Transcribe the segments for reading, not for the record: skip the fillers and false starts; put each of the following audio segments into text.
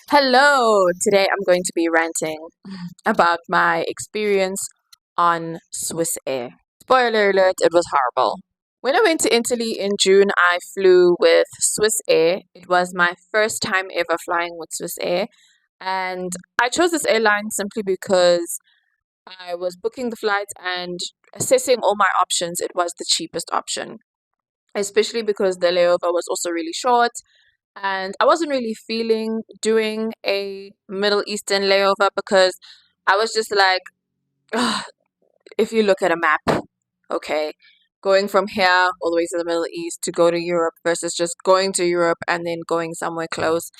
Hello! Today I'm going to be ranting about my experience on Swiss Air. Spoiler alert, it was horrible. When I went to Italy in June, I flew with Swiss Air. It was my first time ever flying with Swiss Air, and I chose this airline simply because I was booking the flights and assessing all my options. It was the cheapest option, especially because the layover was also really short and I wasn't really feeling doing a Middle Eastern layover because I was just like, "Ugh," if you look at a map, okay, going from here all the way to the Middle East to go to Europe versus just going to Europe and then going somewhere close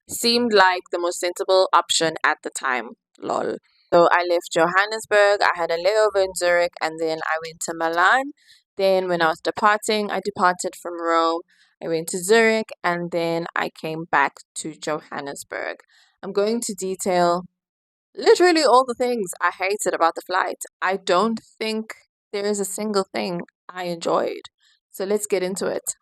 seemed like the most sensible option at the time. Lol. So I left Johannesburg, I had a layover in Zurich, and then I went to Milan. Then, when I was departing, I departed from Rome. I went to Zurich, and then I came back to Johannesburg. I'm going to detail literally all the things I hated about the flight. I don't think there is a single thing I enjoyed. So let's get into it.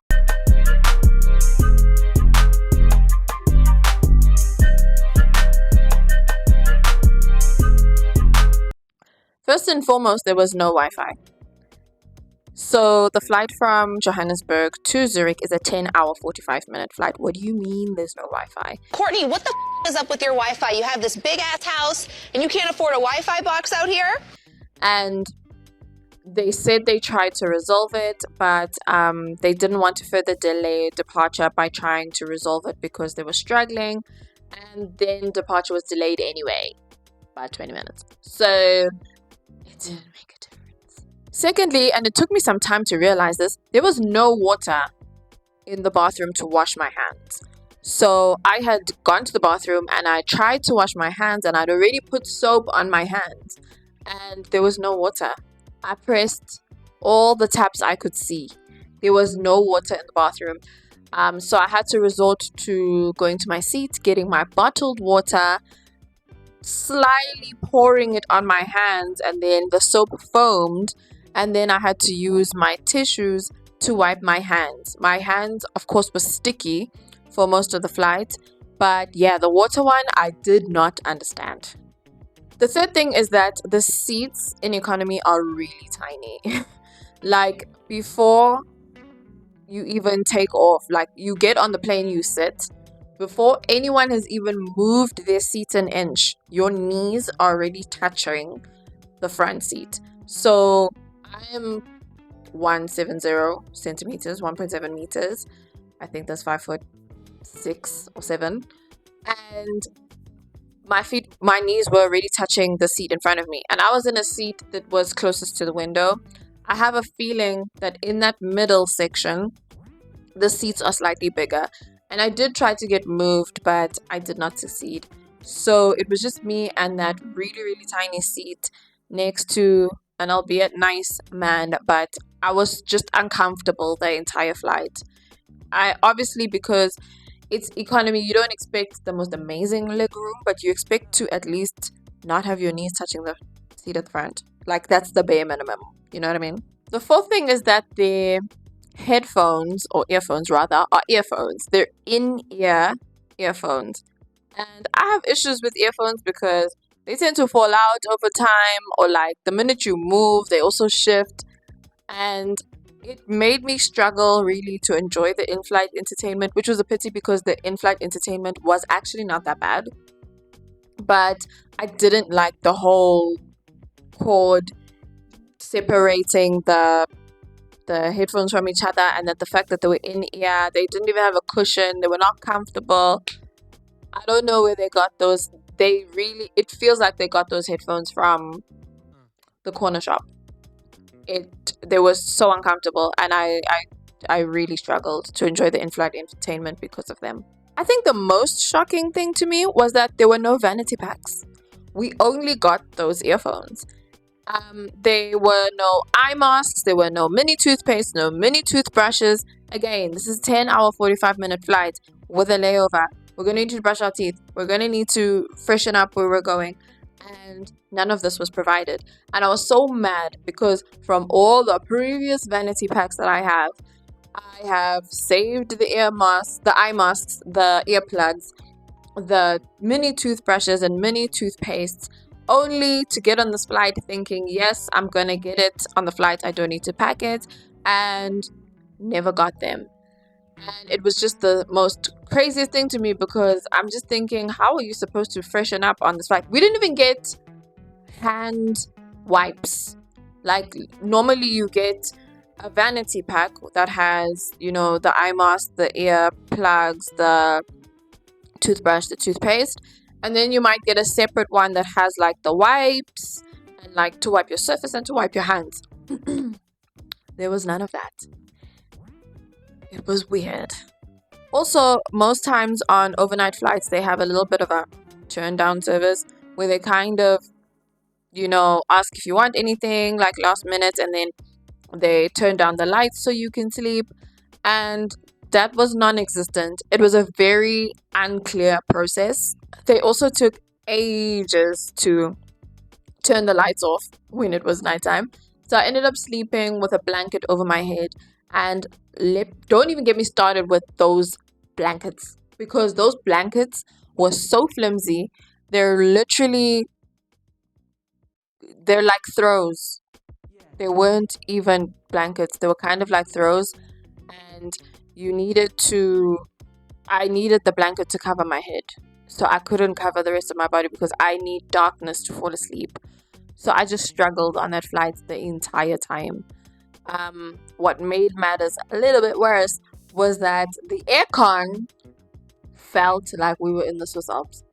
First and foremost, there was no Wi Fi. So the flight from Johannesburg to Zurich is a 10-hour, 45-minute flight. What do you mean there's no Wi-Fi? Courtney, what the is up with your Wi-Fi? You have this big ass house and you can't afford a Wi-Fi box out here? And they said they tried to resolve it, but they didn't want to further delay departure by trying to resolve it because they were struggling. And then departure was delayed anyway by 20 minutes. So it didn't make a difference. Secondly, and it took me some time to realize this, there was no water in the bathroom to wash my hands. So I had gone to the bathroom and I tried to wash my hands and I'd already put soap on my hands and there was no water. I pressed all the taps I could see. There was no water in the bathroom. So I had to resort to going to my seat, getting my bottled water, slyly pouring it on my hands, and then the soap foamed. And then I had to use my tissues to wipe my hands. My hands, of course, were sticky for most of the flight. But yeah, the water one, I did not understand. The third thing is that the seats in economy are really tiny. Like before you even take off, like you get on the plane, you sit. Before anyone has even moved their seat an inch, your knees are already touching the front seat. So I am 170 centimeters, 1.7 meters. I think that's 5'6" or 7. And my knees were already touching the seat in front of me. And I was in a seat that was closest to the window. I have a feeling that in that middle section, the seats are slightly bigger. And I did try to get moved, but I did not succeed. So it was just me and that really, really tiny seat next to an albeit nice man, but I was just uncomfortable the entire flight. I obviously, because it's economy, you don't expect the most amazing leg room, but you expect to at least not have your knees touching the seat at the front. Like that's the bare minimum. You know what I mean? The fourth thing is that the headphones or earphones rather are earphones. They're in-ear earphones. And I have issues with earphones because they tend to fall out over time, or like the minute you move, they also shift. And it made me struggle really to enjoy the in-flight entertainment, which was a pity because the in-flight entertainment was actually not that bad. But I didn't like the whole cord separating the headphones from each other, and that the fact that they were in ear, they didn't even have a cushion, they were not comfortable. I don't know where they got those. It feels like they got those headphones from the corner shop. They were so uncomfortable, and I really struggled to enjoy the in-flight entertainment because of them. I think the most shocking thing to me was that there were no vanity packs. We only got those earphones. There were no eye masks, there were no mini toothpaste, no mini toothbrushes. Again, this is 10-hour, 45-minute flight with a layover. We're going to need to brush our teeth. We're going to need to freshen up where we're going. And none of this was provided. And I was so mad because from all the previous vanity packs that I have saved the eye masks, the earplugs, the mini toothbrushes and mini toothpastes, only to get on this flight thinking, yes, I'm gonna get it on the flight, I don't need to pack it, and never got them. And it was just the most craziest thing to me, because I'm just thinking, how are you supposed to freshen up on this flight? We didn't even get hand wipes. Like, normally you get a vanity pack that has, the eye mask, the ear plugs, the toothbrush, the toothpaste, and then you might get a separate one that has like the wipes and like to wipe your surface and to wipe your hands. There was none of that. It was weird. Also, most times on overnight flights, they have a little bit of a turn down service where they kind of, ask if you want anything like last minute, and then they turn down the lights so you can sleep. And that was non-existent. It was a very unclear process. They also took ages to turn the lights off when it was nighttime. So I ended up sleeping with a blanket over my head. And don't even get me started with those blankets, because those blankets were so flimsy. They're like throws. They weren't even blankets. They were kind of like throws. And I needed the blanket to cover my head. So I couldn't cover the rest of my body because I need darkness to fall asleep. So I just struggled on that flight the entire time. What made matters a little bit worse was that the aircon felt like we were in the Swiss Alps.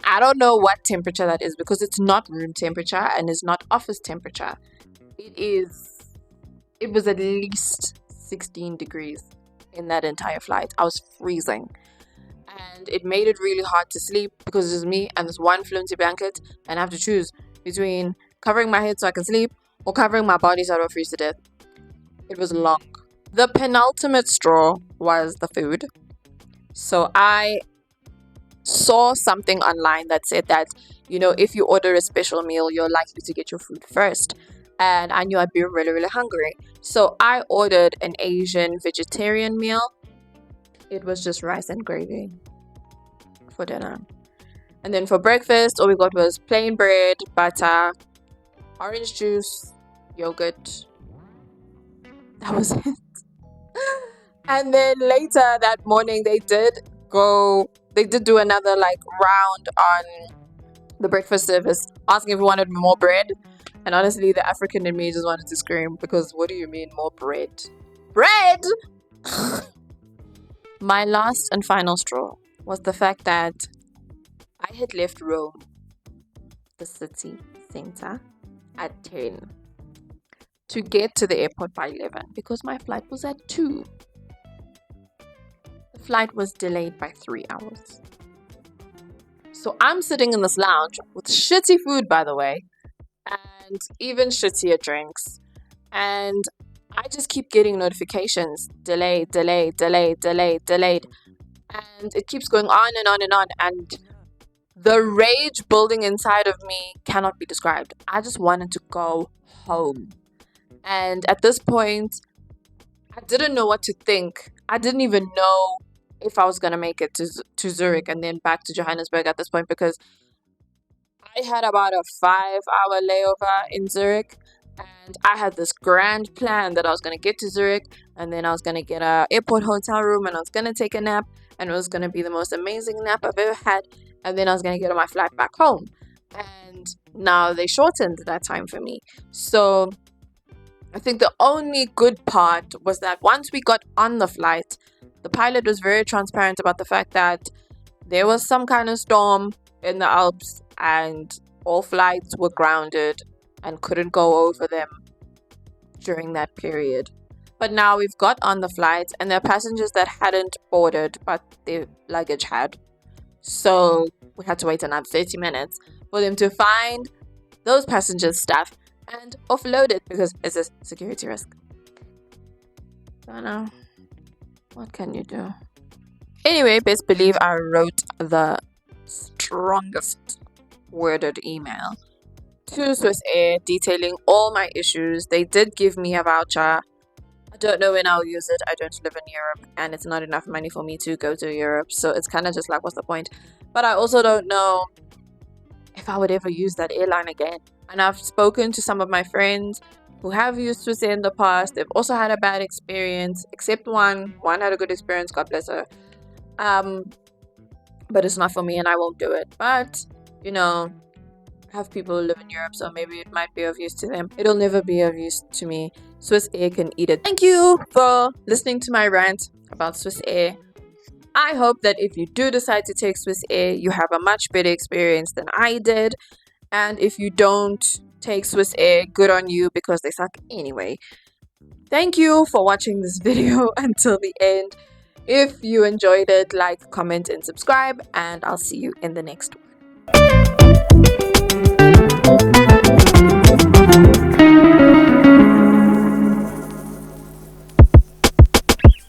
I don't know what temperature that is, because it's not room temperature and it's not office temperature. It was at least 16 degrees in that entire flight. I was freezing. And it made it really hard to sleep because it was me and this one flimsy blanket, and I have to choose between covering my head so I can sleep or covering my body so I don't freeze to death. It was long. The penultimate straw was the food. So I saw something online that said that, if you order a special meal, you're likely to get your food first. And I knew I'd be really, really hungry. So I ordered an Asian vegetarian meal. It was just rice and gravy for dinner. And then for breakfast, all we got was plain bread, butter, orange juice, yogurt. That was it. And then later that morning, they did do another like round on the breakfast service, asking if we wanted more bread. And honestly, the African in me just wanted to scream, because what do you mean more bread? Bread! My last and final straw was the fact that I had left Rome, the city center, at 10 to get to the airport by 11 because my flight was at 2. The flight was delayed by 3 hours. So I'm sitting in this lounge with shitty food, by the way, and even shittier drinks. And I just keep getting notifications. Delayed, delayed, delayed, delayed, delayed. And it keeps going on and on and on. And the rage building inside of me cannot be described. I just wanted to go home. And at this point, I didn't know what to think. I didn't even know if I was going to make it to Zurich and then back to Johannesburg at this point, because I had about a 5-hour layover in Zurich. And I had this grand plan that I was going to get to Zurich, and then I was going to get an airport hotel room, and I was going to take a nap, and it was going to be the most amazing nap I've ever had. And then I was going to get on my flight back home. And now they shortened that time for me. So I think the only good part was that once we got on the flight, the pilot was very transparent about the fact that there was some kind of storm in the Alps and all flights were grounded and couldn't go over them during that period. But now we've got on the flight, and there are passengers that hadn't boarded, but their luggage had. So we had to wait another 30 minutes for them to find those passengers' stuff and offload it, because it's a security risk. I don't know. What can you do? Anyway, best believe I wrote the strongest worded email to Swiss Air detailing all my issues. They did give me a voucher. I don't know when I'll use it. I don't live in Europe, and it's not enough money for me to go to Europe, so it's kind of just like, what's the point? But I also don't know if I would ever use that airline again. And I've spoken to some of my friends who have used Swiss Air in the past. They've also had a bad experience, except one. One had a good experience, God bless her. But it's not for me, and I won't do it. But you know, I have people who live in Europe, so maybe it might be of use to them. It'll never be of use to me. Swiss Air can eat it. Thank you for listening to my rant about Swiss Air. I hope that if you do decide to take Swiss Air, you have a much better experience than I did. And if you don't take Swiss Air, good on you, because they suck anyway. Thank you for watching this video until the end. If you enjoyed it, like, comment, and subscribe, and I'll see you in the next one.